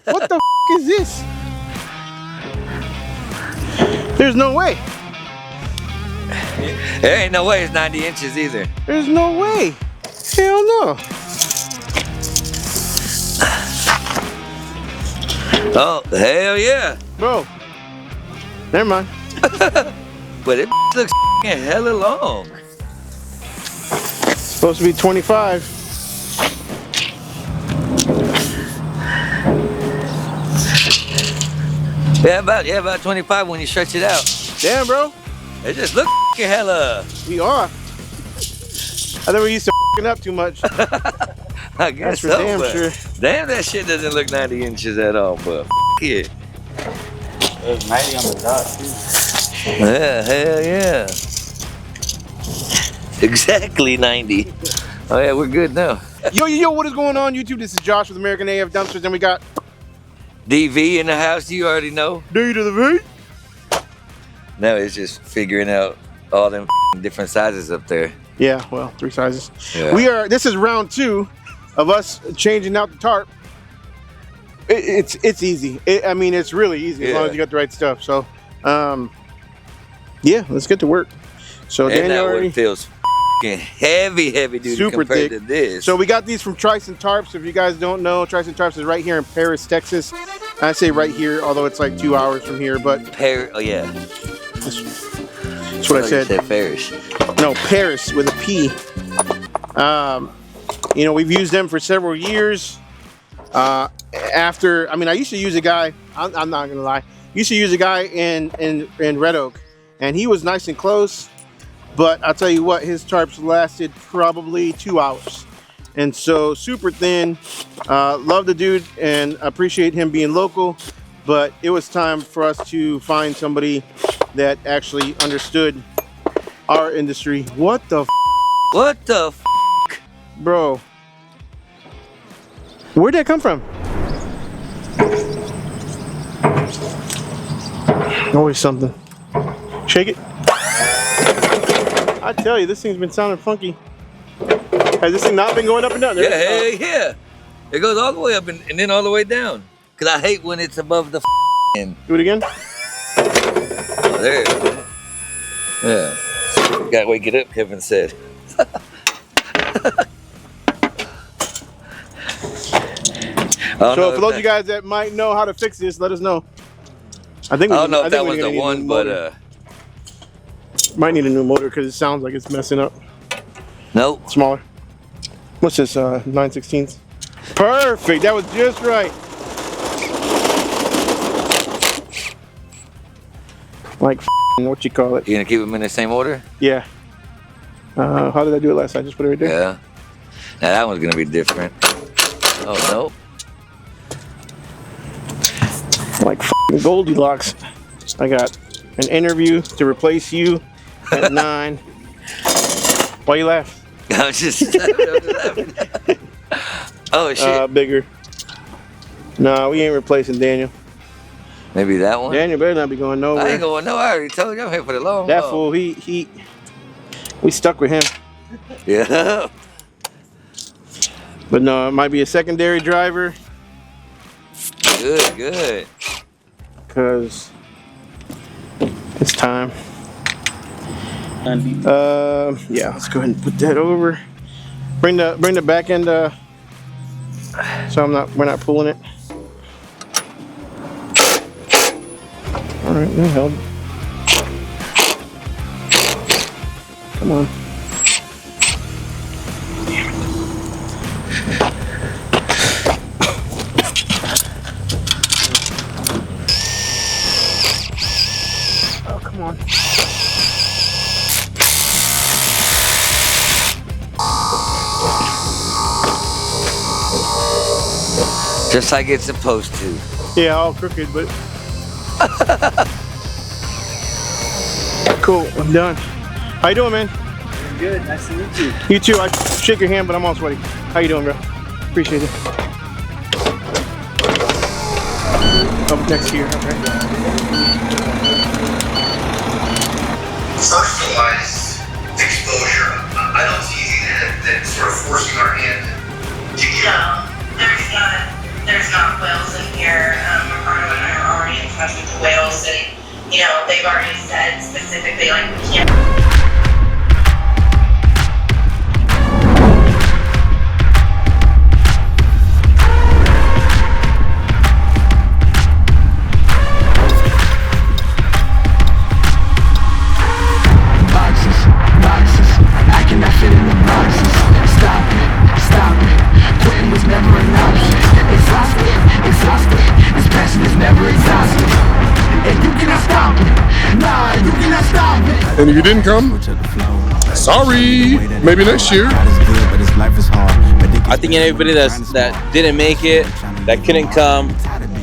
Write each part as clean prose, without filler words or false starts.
What the is this? There's no way. There ain't no way it's 90 inches either. There's no way. Hell no. Oh, hell yeah. Bro. Never mind. But it looks hella long. Supposed to be 25. Yeah, about 25 when you stretch it out. Damn, bro. It just looks hella. We are. I think we used to up too much. I guess for so, damn but sure. Damn, that shit doesn't look 90 inches at all, but it. There's 90 on the dot, too. Yeah, hell yeah. Exactly 90. Oh yeah, we're good now. Yo, what is going on YouTube? This is Josh with American AF Dumpsters, and we got DV in the house, you already know. D to the V. Now it's just figuring out all them different sizes up there. Yeah, well, 3 sizes. Yeah. This is round 2 of us changing out the tarp. It's easy. I mean, it's really easy as long as you got the right stuff. So, yeah, let's get to work. So, and Daniel that already one feels heavy duty super compared thick to this. So we got these from Tric Tarps. If you guys don't know, Tric Tarps is right here in Paris, Texas. I say right here, although it's like 2 hours from here, but oh yeah. that's what I said. Paris. No, Paris with a P. You know, we've used them for several years. I used to use a guy. I'm not gonna lie. Used to use a guy in Red Oak, and he was nice and close. But I'll tell you what, his tarps lasted probably 2 hours, and so super thin. Love the dude and appreciate him being local. But it was time for us to find somebody that actually understood our industry. What the? What the? Bro, where'd that come from? Always something. Shake it. I tell you, this thing's been sounding funky. Has this thing not been going up and down? Yeah, hell yeah. It goes all the way up and then all the way down. Cause I hate when it's above the end. Do it again. Oh, there it is. Yeah. Gotta wake it up, Kevin said. So for those of you guys that might know how to fix this, let us know. I think I don't know if that was the one, but might need a new motor because it sounds like it's messing up. Nope. Smaller. What's this? 9/16. Perfect. That was just right. Like what you call it? You gonna keep them in the same order? Yeah. How did I do it last time? Just put it right there. Yeah. Now that one's gonna be different. Oh no. Like Goldilocks. I got an interview to replace you at 9. Why you laugh? I was just laughing. Oh shit. Bigger. No, we ain't replacing Daniel. Maybe that one? Daniel better not be going nowhere. I ain't going no. I already told you I'm here for the long That haul. fool, we stuck with him. Yeah. But no, it might be a secondary driver. Good. Cause it's time. Yeah, let's go ahead and put that over. Bring the back end so we're not pulling it. All right, that helped. Come on. Oh, come on. Just like it's supposed to. Yeah, all crooked, but cool. I'm done. How you doing, man? I'm good. Nice to meet you. You too. I shake your hand, but I'm all sweaty. How you doing, bro? Appreciate it. Up next here, okay. Socialized exposure. I don't see anything that's sort of forcing our hand to get. No, there's not whales in here. they've already said specifically, like, we can't. And if you didn't come, sorry, maybe next year. I think anybody that didn't make it, that couldn't come,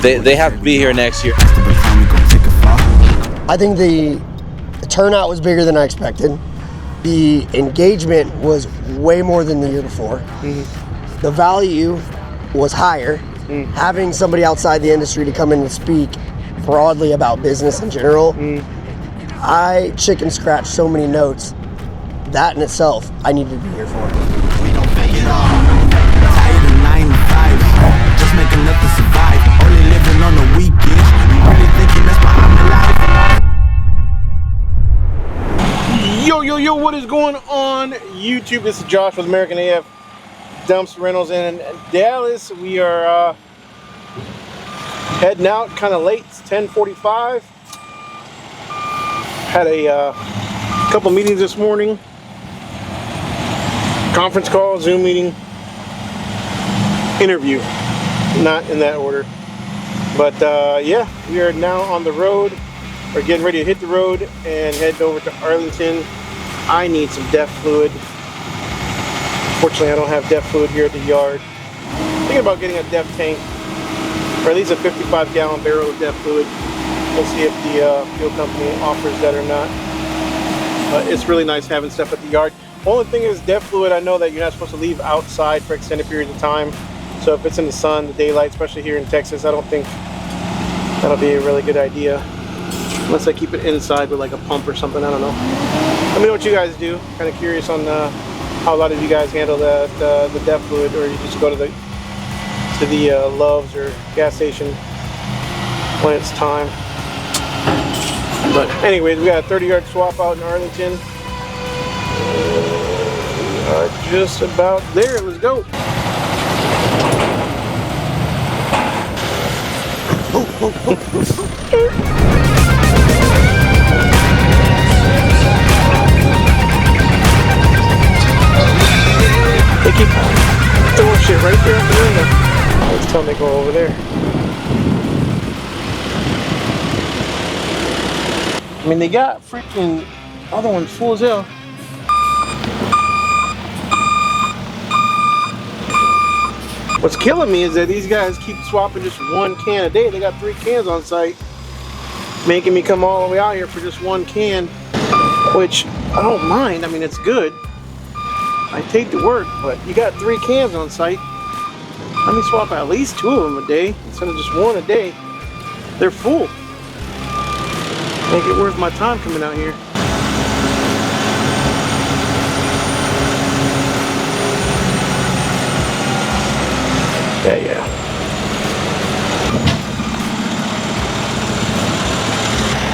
they have to be here next year. I think the turnout was bigger than I expected. The engagement was way more than the year before. Mm-hmm. The value was higher. Having somebody outside the industry to come in and speak broadly about business in general, I chicken scratched so many notes. That in itself, I needed to be here for. We don't fake it all. Tired of 9 to 5. Just make enough to survive. Only living on the weekends. You really thinking that's behind the life? Yo, what is going on YouTube? This is Josh with American AF Dumps Rentals in Dallas. We are heading out kind of late. It's 10:45. Had a couple meetings this morning. Conference call, Zoom meeting, interview. Not in that order. But yeah, we are now on the road. We're getting ready to hit the road and head over to Arlington. I need some DEF fluid. Fortunately, I don't have DEF fluid here at the yard. Thinking about getting a DEF tank, or at least a 55-gallon barrel of DEF fluid. We'll see if the fuel company offers that or not. It's really nice having stuff at the yard. Only thing is, DEF fluid, I know that you're not supposed to leave outside for extended periods of time. So if it's in the sun, the daylight, especially here in Texas, I don't think that'll be a really good idea. Unless I keep it inside with like a pump or something, I don't know. Let me know what you guys do. Kind of curious on how a lot of you guys handle the DEF fluid, or you just go to the Love's or gas station when it's time. But anyways, we got a 30-yard swap out in Arlington. We are just about there. Let's go. They keep throwing shit right there at the window. Let's tell them they go over there. I mean, they got freaking other ones full as hell. What's killing me is that these guys keep swapping just one can a day. They got 3 cans on site, making me come all the way out here for just 1 can, which I don't mind. I mean, it's good. I take the work, but you got 3 cans on site. Let me swap at least 2 of them a day instead of just 1 a day. They're full. Make it worth my time coming out here. Yeah.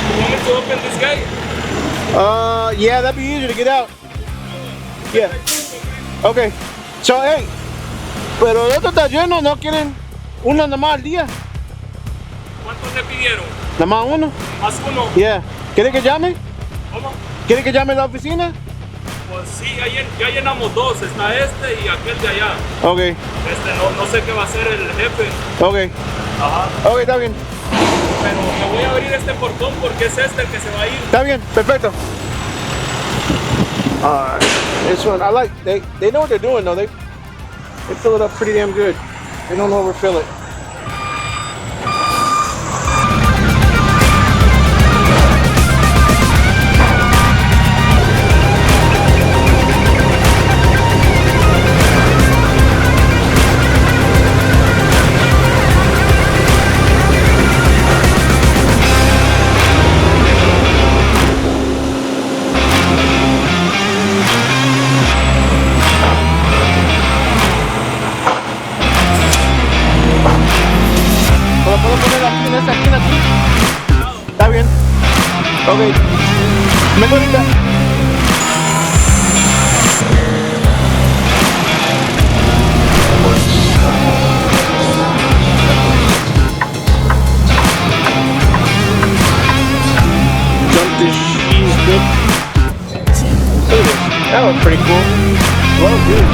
You want me to open this guy? Yeah, that'd be easier to get out. Yeah. Okay. So, hey, pero esto está lleno, ¿no quieren uno nada más al día? ¿Cuántos le pidieron? ¿Nada más uno? Más uno. Yeah. ¿Quiere que llame? ¿Cómo? ¿Quiere que llame a la oficina? Pues sí, ya llenamos 2, está este y aquel de allá. Ok. No sé qué va a hacer el jefe. Ok. Ajá. Ok, está bien. Pero me voy a abrir este portón porque es este el que se va a ir. Está bien, perfecto. This one, I like, they know what they're doing though. They fill it up pretty damn good. They don't overfill it. ¿Lo puedo poner aquí en esta esquina aquí? Está bien. Okay. Me go ahorita. Dump this cheese dip. Look at this. That was pretty cool. Well, dude.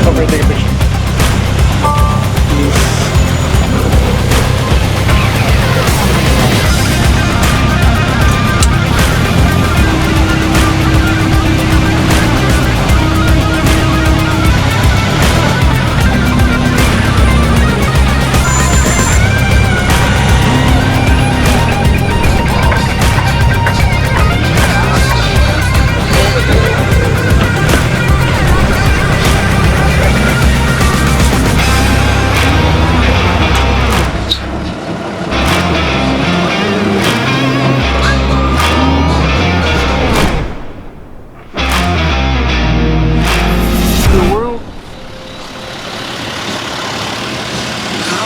Over, take a picture.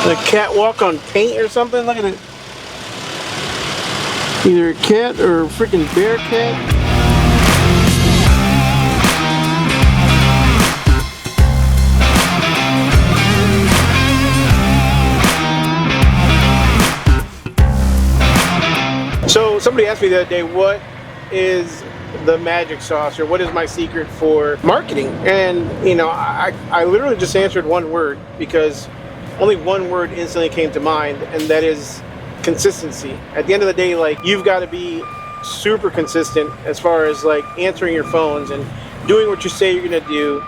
The catwalk on paint or something? Look at it. Either a cat or a freaking bear cat. So somebody asked me the other day, what is the magic sauce, or what is my secret for marketing? And you know, I literally just answered one word, because only one word instantly came to mind, and that is consistency. At the end of the day, like, you've got to be super consistent as far as like answering your phones and doing what you say you're gonna do,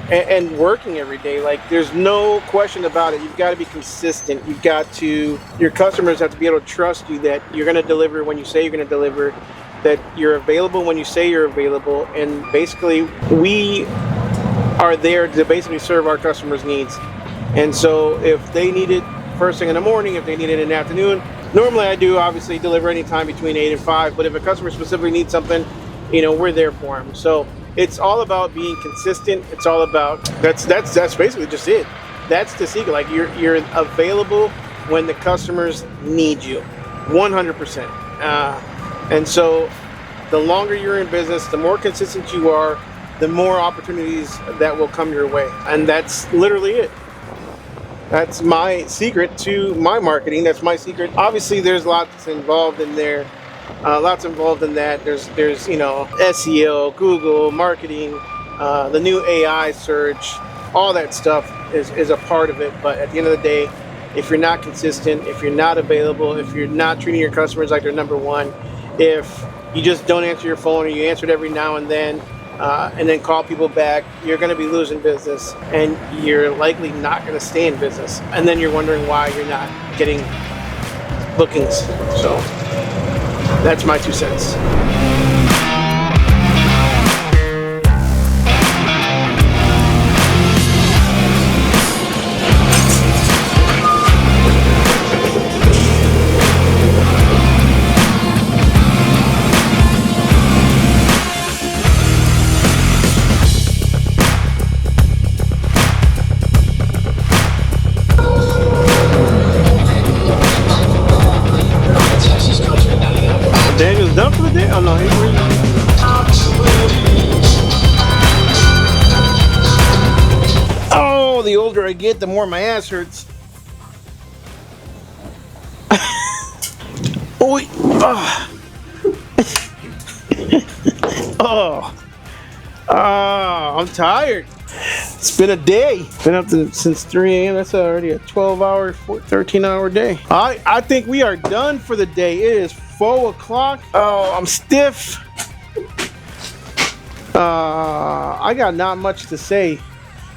and working every day. Like, there's no question about it. You've got to be consistent. You've got to, your customers have to be able to trust you that you're gonna deliver when you say you're gonna deliver, that you're available when you say you're available, and basically we are there to basically serve our customers' needs. And so if they need it first thing in the morning, if they need it in the afternoon, normally I do obviously deliver anytime between 8 and 5, but if a customer specifically needs something, you know, we're there for them. So it's all about being consistent. It's all about, that's basically just it. That's the secret. Like, you're available when the customers need you, 100%. And so the longer you're in business, the more consistent you are, the more opportunities that will come your way. And that's literally it. That's my secret to my marketing. That's my secret. Obviously, there's lots involved in there. Lots involved in that. There's you know, SEO, Google, marketing, the new AI search, all that stuff is a part of it. But at the end of the day, if you're not consistent, if you're not available, if you're not treating your customers like they're number one, if you just don't answer your phone, or you answer it every now and then call people back, you're going to be losing business, and you're likely not going to stay in business. And then you're wondering why you're not getting bookings. So that's my 2 cents. Daniel's done for the day? Oh no, he's really... Oh, the older I get, the more my ass hurts. Oh, I'm tired. It's been a day. Been up since 3 a.m. That's already a 12-hour, 13-hour day. I think we are done for the day. It is 4 o'clock. Oh, I'm stiff. I got not much to say.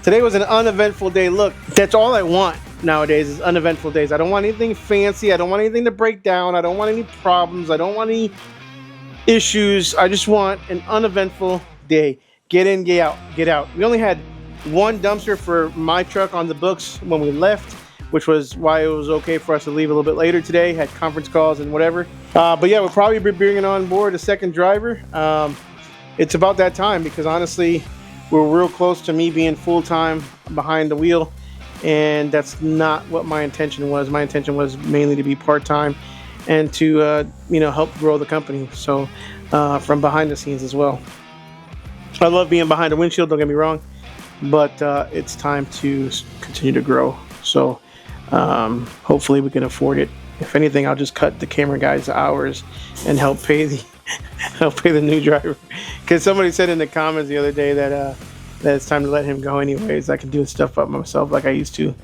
Today was an uneventful day. Look, that's all I want nowadays is uneventful days. I don't want anything fancy. I don't want anything to break down. I don't want any problems. I don't want any issues. I just want an uneventful day. Get in, get out, get out. We only had one dumpster for my truck on the books when we left, which was why it was okay for us to leave a little bit later today. Had conference calls and whatever. But yeah, we'll probably be bringing on board a second driver. It's about that time because honestly, we're real close to me being full-time behind the wheel, and that's not what my intention was. My intention was mainly to be part-time and to help grow the company. So from behind the scenes as well. I love being behind the windshield, don't get me wrong, but it's time to continue to grow. So hopefully we can afford it. If anything, I'll just cut the camera guy's hours and help pay the new driver. Because somebody said in the comments the other day that it's time to let him go anyways. I can do stuff up myself like I used to.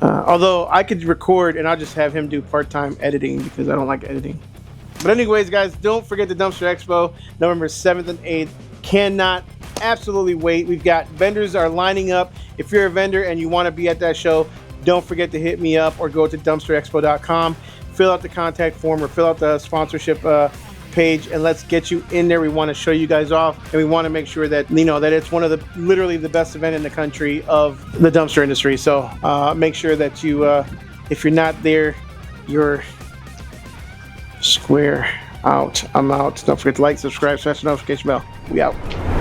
Although I could record and I'll just have him do part-time editing because I don't like editing. But anyways, guys, don't forget the Dumpster Expo, November 7th and 8th. Cannot absolutely wait. We've got vendors are lining up. If you're a vendor and you want to be at that show, don't forget to hit me up or go to dumpsterexpo.com, fill out the contact form or fill out the sponsorship page, and let's get you in there. We want to show you guys off, and we want to make sure that that it's one of literally the best event in the country of the dumpster industry. So make sure that you, if you're not there, you're square out. I'm out. Don't forget to like, subscribe, smash the notification bell. We out.